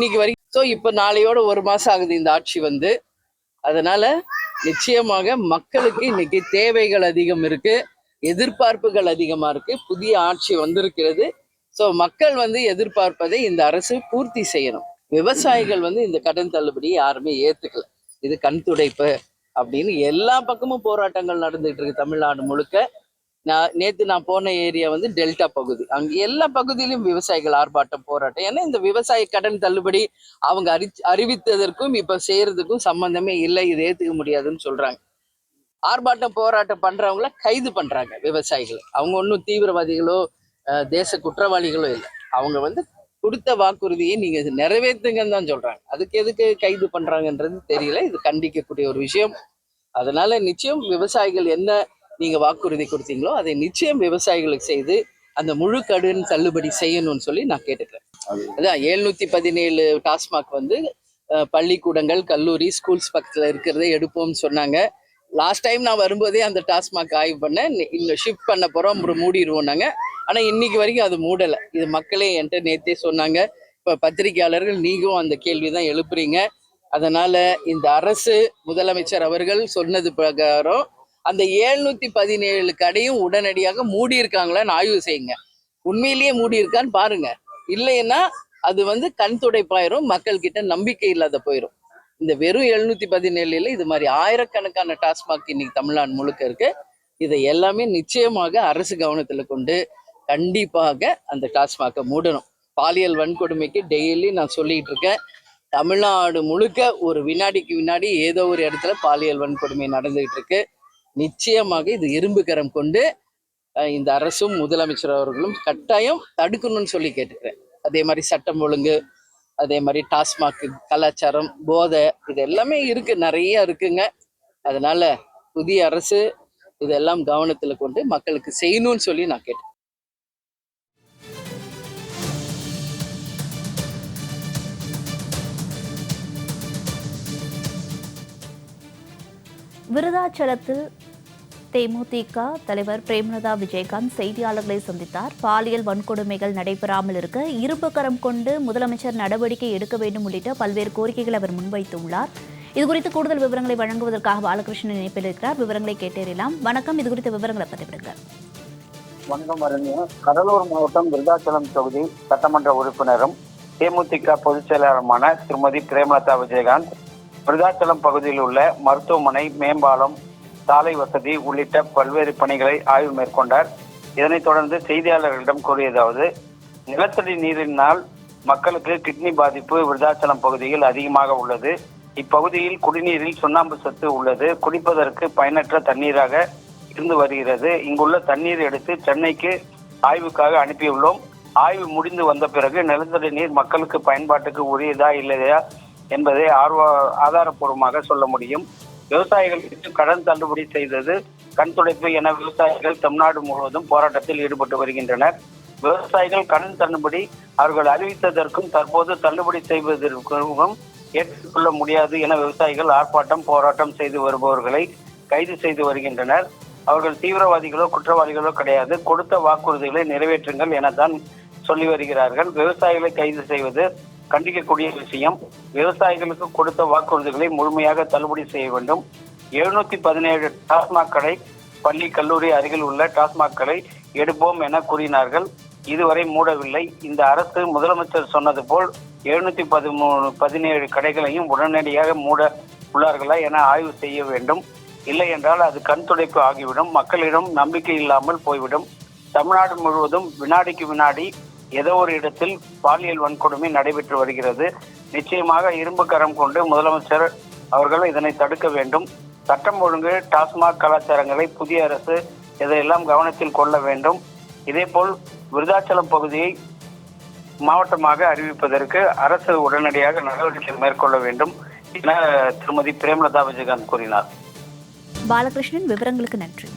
இன்னைக்கு வரைக்கும். ஸோ இப்போ நாளையோட 1 மாசம் ஆகுது இந்த ஆட்சி வந்து. அதனால நிச்சயமாக மக்களுக்கு இன்னைக்கு தேவைகள் அதிகம் இருக்கு, எதிர்பார்ப்புகள் அதிகமா இருக்கு. புதிய ஆட்சி வந்திருக்கிறது. ஸோ மக்கள் வந்து எதிர்பார்ப்பதை இந்த அரசு பூர்த்தி செய்யணும். விவசாயிகள் வந்து இந்த கடன் தள்ளுபடி யாருமே ஏத்துக்கல. இது கண் துடைப்பு அப்படின்னு எல்லா பக்கமும் போராட்டங்கள் நடந்துட்டு இருக்கு தமிழ்நாடு முழுக்க. நான் போன ஏரியா வந்து டெல்டா பகுதி. அங்க எல்லா பகுதியிலும் விவசாயிகள் ஆர்ப்பாட்டம் போராட்டம். ஏன்னா இந்த விவசாய கடன் தள்ளுபடி அவங்க அறிவித்ததற்கும் இப்ப செய்யறதுக்கும் சம்பந்தமே இல்லை, இது ஏத்துக்க முடியாதுன்னு சொல்றாங்க. ஆர்ப்பாட்டம் போராட்டம் பண்றவங்கள கைது பண்றாங்க விவசாயிகள். அவங்க ஒன்றும் தீவிரவாதிகளோ தேச குற்றவாளிகளோ இல்லை. அவங்க வந்து கொடுத்த வாக்குறுதியை நீங்க நிறைவேற்றுங்கன்னு தான் சொல்றாங்க. அதுக்கு எதுக்கு கைது பண்றாங்கன்றது தெரியல. இது கண்டிக்கக்கூடிய ஒரு விஷயம். அதனால நிச்சயம் விவசாயிகள் என்ன நீங்க வாக்குறுதி கொடுத்தீங்களோ அதை நிச்சயம் விவசாயிகளுக்கு செய்து அந்த முழு கடன் தள்ளுபடி செய்யணும்னு சொல்லி நான் கேட்டுக்கிறேன். அதான் 717 டாஸ்மாக் வந்து பள்ளிக்கூடங்கள், கல்லூரி, ஸ்கூல்ஸ் பக்கத்துல இருக்கிறதே எடுப்போம்னு சொன்னாங்க. லாஸ்ட் டைம் நான் வரும்போதே அந்த டாஸ்மாக் ஆய்வு பண்ணேன். இன்னும் ஷிஃப்ட் பண்ண போறோம், மூடிடுவோம் நாங்க. ஆனா இன்னைக்கு வரைக்கும் அது மூடலை. இது மக்களே என்கிட்ட நேத்தே சொன்னாங்க. இப்ப பத்திரிகையாளர்கள் நீங்களும் அந்த கேள்விதான் எழுப்புறீங்க. அதனால இந்த அரசு, முதலமைச்சர் அவர்கள் சொன்னது பிரகாரம் அந்த 717 கடையும் உடனடியாக மூடி இருக்காங்களான்னு ஆய்வு செய்யுங்க. உண்மையிலேயே மூடி இருக்கான்னு பாருங்க. இல்லைன்னா அது வந்து கண் துடைப்பாயிரும், மக்கள் கிட்ட நம்பிக்கை இல்லாத போயிடும். இந்த வெறும் 717 இது மாதிரி ஆயிரக்கணக்கான டாஸ்மாக் இன்னைக்கு தமிழ்நாடு முழுக்க இருக்கு. இதை எல்லாமே நிச்சயமாக அரசு கவனத்துல கொண்டு கண்டிப்பாக அந்த டாஸ்மாகை மூடணும். பாலியல் வன்கொடுமைக்கு டெய்லி நான் சொல்லிட்டு இருக்கேன். தமிழ்நாடு முழுக்க ஒரு வினாடிக்கு வினாடி ஏதோ ஒரு இடத்துல பாலியல் வன்கொடுமை நடந்துகிட்டு இருக்கு. நிச்சயமாக இது இரும்பு கரம் கொண்டு இந்த அரசும் முதலமைச்சர் அவர்களும் கட்டாயம் தடுக்கணும்னு சொல்லி கேட்டுக்கிறேன். அதே மாதிரி சட்டம் ஒழுங்கு, அதே மாதிரி டாஸ்மாக் கலாச்சாரம், போதை, இது எல்லாமே இருக்கு, நிறைய இருக்குங்க. அதனால புதிய அரசு இதெல்லாம் கவனத்துல கொண்டு மக்களுக்கு செய்யணும்னு சொல்லி நான் கேட்டேன். விருதாச்சலத்தில் தேமுதிக தலைவர் பிரேமலதா விஜயகாந்த் செய்தியாளர்களை சந்தித்தார். பாலியல் வன்கொடுமைகள் நடைபெறாமல் இருக்க இரும்பு கரம் கொண்டு முதலமைச்சர் நடவடிக்கை எடுக்க வேண்டும் உள்ளிட்ட பல்வேறு கோரிக்கைகளை அவர் முன்வைத்துள்ளார். இதுகுறித்து கூடுதல் விவரங்களை வழங்குவதற்காக பாலகிருஷ்ணன் இணைப்பில் இருக்கிறார். விவரங்களை கேட்டறியலாம். வணக்கம், இது குறித்த விவரங்களை பதிவிடுங்க. வணக்கம் அரண்யா. கடலூர் மாவட்டம் விருதாச்சலம் தொகுதி சட்டமன்ற உறுப்பினரும் தேமுதிக பொதுச் செயலாளருமான திருமதி பிரேமலதா விஜயகாந்த் விருதாச்சலம் பகுதியில் உள்ள மருத்துவமனை, மேம்பாலம், சாலை வசதி உள்ளிட்ட பல்வேறு பணிகளை ஆய்வு மேற்கொண்டார். இதனைத் தொடர்ந்து செய்தியாளர்களிடம் கூறியதாவது, நிலத்தடி நீரினால் மக்களுக்கு கிட்னி பாதிப்பு விருதாச்சலம் பகுதியில் அதிகமாக உள்ளது. இப்பகுதியில் குடிநீரில் சுண்ணாம்பு சத்து உள்ளது. குடிப்பதற்கு பயனற்ற தண்ணீராக இருந்து வருகிறது. இங்குள்ள தண்ணீர் எடுத்து சென்னைக்கு ஆய்வுக்காக அனுப்பியுள்ளோம். ஆய்வு முடிந்து வந்த பிறகு நிலத்தடி நீர் மக்களுக்கு பயன்பாட்டுக்கு உரியதா இல்லையா என்பதை ஆதாரப்பூர்வமாக சொல்ல முடியும். விவசாயிகளுக்கு கடன் தள்ளுபடி செய்தது கண் துடைப்பு என விவசாயிகள் தமிழ்நாடு முழுவதும் போராட்டத்தில் ஈடுபட்டு வருகின்றனர். விவசாயிகள் கடன் தள்ளுபடி அவர்கள் அறிவித்ததற்கும் தற்போது தள்ளுபடி செய்வதற்கும் ஏற்றுக்கொள்ள முடியாது என விவசாயிகள் ஆர்ப்பாட்டம், போராட்டம் செய்து வருபவர்களை கைது செய்து வருகின்றனர். அவர்கள் தீவிரவாதிகளோ குற்றவாளிகளோ கிடையாது. கொடுத்த வாக்குறுதிகளை நிறைவேற்றுங்கள் எனத்தான் சொல்லி வருகிறார்கள். விவசாயிகளை கைது செய்வது கண்டிக்கக்கூடிய விஷயம். விவசாயிகளுக்கு கொடுத்த வாக்குறுதிகளை முழுமையாக தள்ளுபடி செய்ய வேண்டும். 717 டாஸ்மாக் கடை, பள்ளி, கல்லூரி அருகில் உள்ள டாஸ்மாக் கடை எடுப்போம் என கூறினார்கள். இதுவரை மூடவில்லை. இந்த அரசு முதலமைச்சர் சொன்னது போல் 717 கடைகளையும் உடனடியாக மூட உள்ளார்களா என ஆய்வு செய்ய வேண்டும். இல்லை என்றால் அது கண் துடைப்பு ஆகிவிடும். மக்களிடம் நம்பிக்கை இல்லாமல் போய்விடும். தமிழ்நாடு முழுவதும் வினாடிக்கு வினாடி ஏதோ ஒரு இடத்தில் பாலியல் வன்கொடுமை நடைபெற்று வருகிறது. நிச்சயமாக இரும்பு கரம் கொண்டு முதலமைச்சர் அவர்கள் இதனை தடுக்க வேண்டும். சட்டம் ஒழுங்கு, டாஸ்மாக் கலாச்சாரங்களை புதிய அரசு இதையெல்லாம் கவனத்தில் கொள்ள வேண்டும். இதேபோல் விருதாச்சலம் பகுதியை மாவட்டமாக அறிவிப்பதற்கு அரசு உடனடியாக நடவடிக்கை மேற்கொள்ள வேண்டும் என திருமதி பிரேமலதா விஜயகாந்த் கூறினார். பாலகிருஷ்ணன், விவரங்களுக்கு நன்றி.